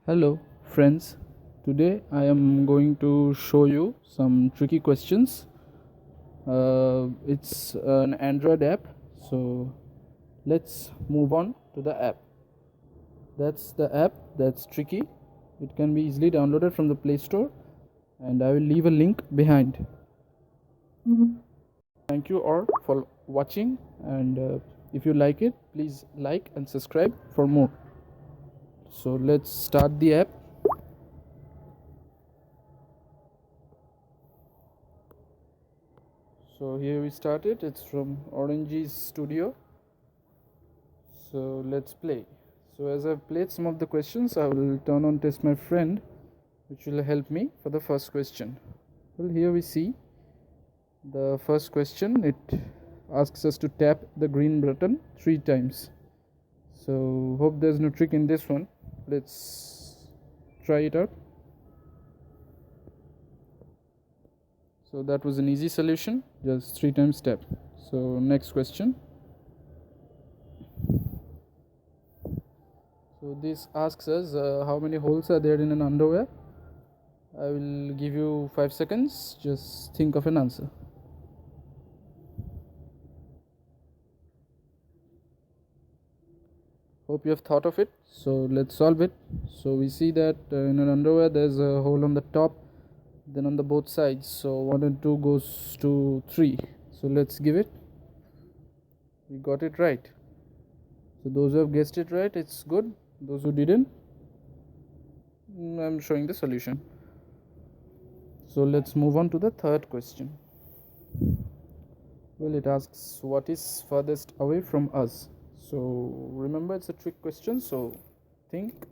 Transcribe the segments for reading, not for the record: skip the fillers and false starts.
Hello, friends. Today I am going to show you some tricky questions. It's an Android app, so let's move on to the app. That's the app that's tricky. It can be easily downloaded from the Play Store, and I will leave a link behind. Thank you all for watching, and if you like it, please like and subscribe for more. So let's start the app. So here we started. It's from Orange's Studio. So let's play. So as I've played some of the questions, I will turn on Test My Friend, which will help me for the first question. Well, here we see the first question. It asks us to tap the green button 3 times. So hope there's no trick in this one. Let's try it out. So that was an easy solution, just 3 times tap. So next question. So this asks us how many holes are there in an underwear. I will give you 5 seconds, just think of an answer. Hope you have thought of it. So let's solve it. So we see that in an underwear there's a hole on the top, then on the both sides. So 1 and 2 goes to 3. So let's give it. We got it right. So those who have guessed it right, it's good. Those who didn't, I'm showing the solution. So let's move on to the third question. Well, it asks what is furthest away from us. So remember, it's a trick question, so think.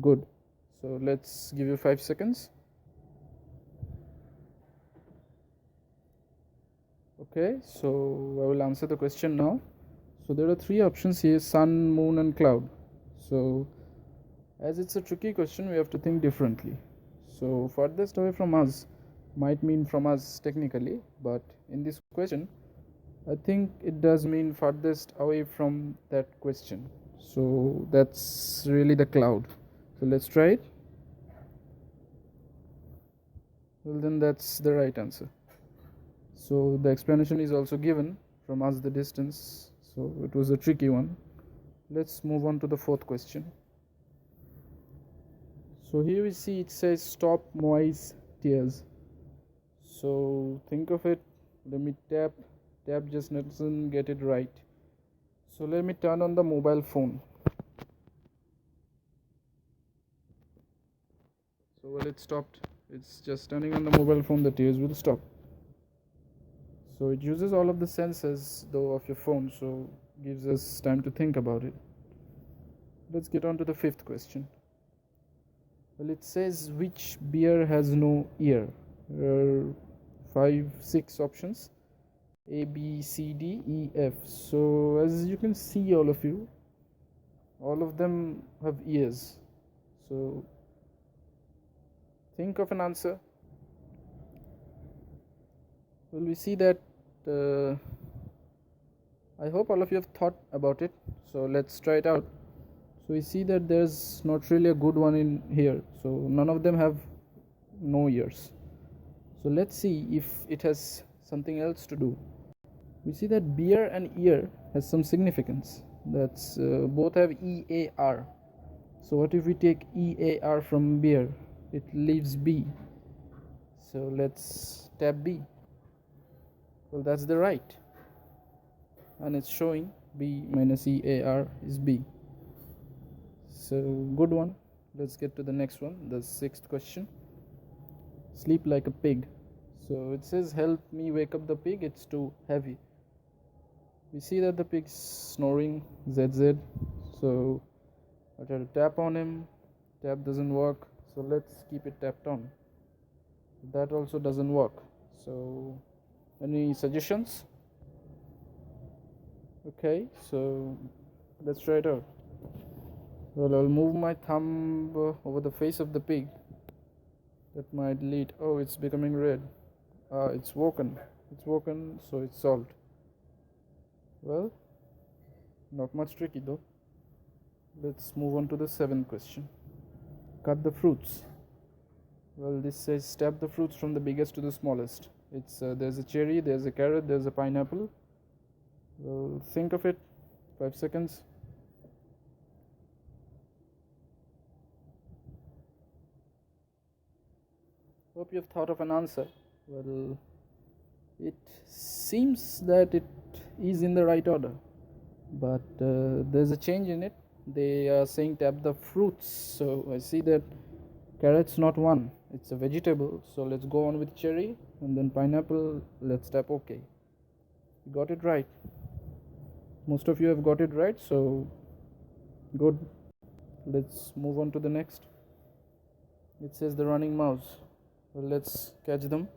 Good. So let's give you 5 seconds. Okay, so I will answer the question now. So there are 3 options here: sun, moon and cloud. So as it's a tricky question, we have to think differently. So furthest away from us might mean from us technically, but in this question I think it does mean farthest away from that question. So that's really the cloud. So let's try it. Well, then that's the right answer. So the explanation is also given: from us the distance. So it was a tricky one. Let's move on to the fourth question. So here we see it says stop Moai's tears. So think of it. Let me tap just doesn't get it right. So let me turn on the mobile phone. So well, it stopped. It's just turning on the mobile phone, the tears will stop. So it uses all of the senses though of your phone, so gives us time to think about it. Let's get on to the fifth question. Well, it says which beer has no ear. There are 5, 6 options: A, B, C, D, E, F. So as you can see, all of you, all of them have ears. So think of an answer. Well, we see that I hope all of you have thought about it. So let's try it out. So we see that there's not really a good one in here. So none of them have no ears. So let's see if it has something else to do. We see that beer and ear has some significance. That's both have EAR. So what if we take EAR from beer? It leaves B. So let's tap B. Well, that's the right. And it's showing B minus EAR is B. So good one. Let's get to the next one, the sixth question. Sleep like a pig. So it says help me wake up the pig, it's too heavy. We see that the pig's snoring, ZZ. So I try to tap on him. Tap doesn't work. So let's keep it tapped on. That also doesn't work. So any suggestions? Okay, so let's try it out. Well, I'll move my thumb over the face of the pig. That might lead. Oh, it's becoming red. It's woken. It's woken, so it's solved. Well, not much tricky though. Let's move on to the seventh question. cut the fruits. Well, this says step the fruits from the biggest to the smallest. It's there's a cherry, there's a carrot, there's a pineapple. Well, think of it. 5 seconds. Hope you have thought of an answer. Well, it seems that it is in the right order, but there's a change in it. They are saying tap the fruits, so I see that carrot's not one, it's a vegetable. So let's go on with cherry, and then pineapple. Let's tap OK. You got it right. Most of you have got it right, so good. Let's move on to the next. It says the running mouse. Well, let's catch them.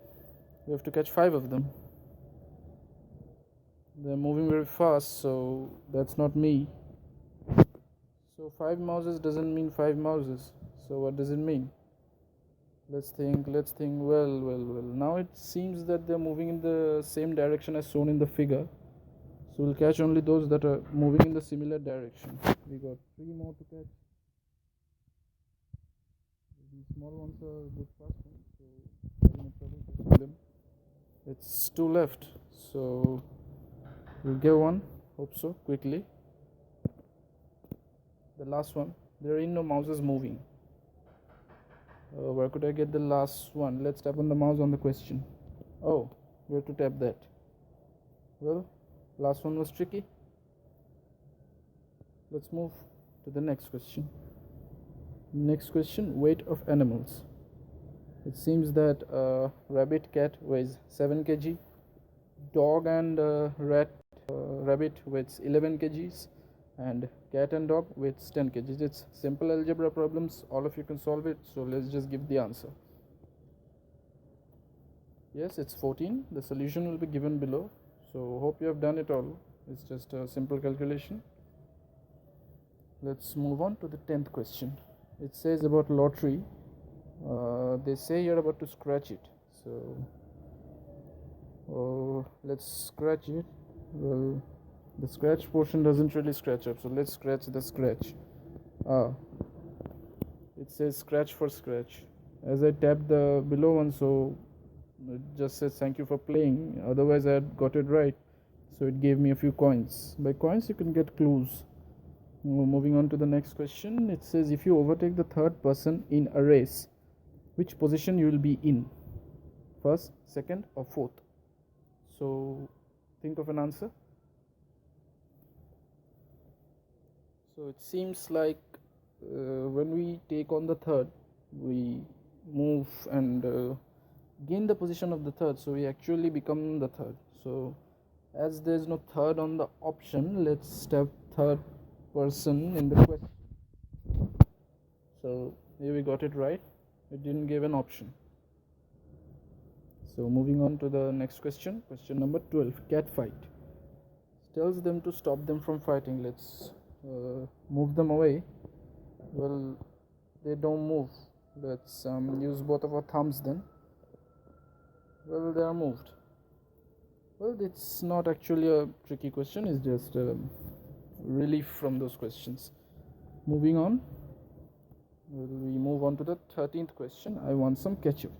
We have to catch 5 of them. They're moving very fast, so that's not me. So 5 mouses doesn't mean 5 mouses. So what does it mean? Let's think. Well. Now it seems that they're moving in the same direction as shown in the figure. So we'll catch only those that are moving in the similar direction. We got 3 more to catch. These small ones are a bit fast ones, so having a trouble catching them. It's 2 left, so we'll get one. Hope so. Quickly. The last one. There are no mouses moving. Where could I get the last one? Let's tap on the mouse on the question. Oh, where to tap that? Well, last one was tricky. Let's move to the next question. Next question, weight of animals. It seems that rabbit cat weighs 7 kg, dog and rabbit weighs 11 kgs, and cat and dog weighs 10 kgs. It's simple algebra problems, all of you can solve it, so let's just give the answer. Yes, it's 14. The solution will be given below, so hope you have done it all. It's just a simple calculation. Let's move on to the 10th question. It says about lottery. They say you're about to scratch it, so let's scratch it. Well, the scratch portion doesn't really scratch up, so let's scratch the scratch. It says scratch for scratch. As I tapped the below one, so it just says thank you for playing. Otherwise I had got it right, so it gave me a few coins. By coins you can get clues. Moving on to the next question. It says if you overtake the third person in a race, which position you will be in? First, second, or fourth? So think of an answer. So it seems like when we take on the third, we move and gain the position of the third, so we actually become the third. So as there is no third on the option, let's step third person in the question. So here we got it right. It didn't give an option. So moving on to the next question. Question number 12. Cat fight. Tells them to stop them from fighting. Let's move them away. Well, they don't move. Let's use both of our thumbs then. Well, they are moved. Well, it's not actually a tricky question. It's just relief from those questions. Moving on. We move on to the 13th question. I want some ketchup.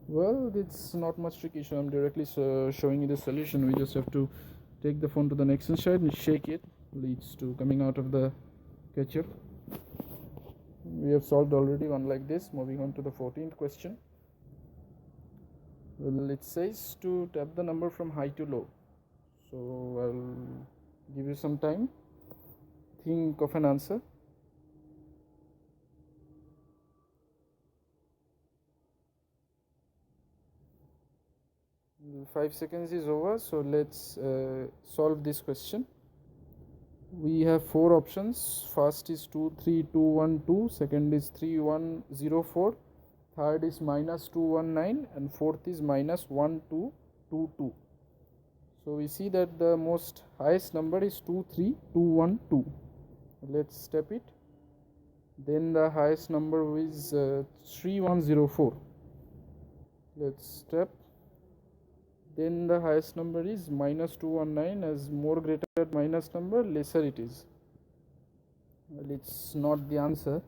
Well, it's not much tricky, so I'm directly showing you the solution. We just have to take the phone to the next side and shake it. Leads to coming out of the ketchup. We have solved already one like this. Moving on to the 14th question. Well, it says to tap the number from high to low. So I'll give you some time. Think of an answer. 5 seconds is over, so let's solve this question. We have 4 options. First is 2 3 2 1 2, second is 3 1 0 4, third is minus 2 1 9, and fourth is minus 1 2 2 2. So we see that the most highest number is 2 3 2 1 2. Let's step it. Then the highest number is 3 1 0 4. Let's step. Then the highest number is minus 219. As more greater minus number, lesser it is. Well, it's not the answer.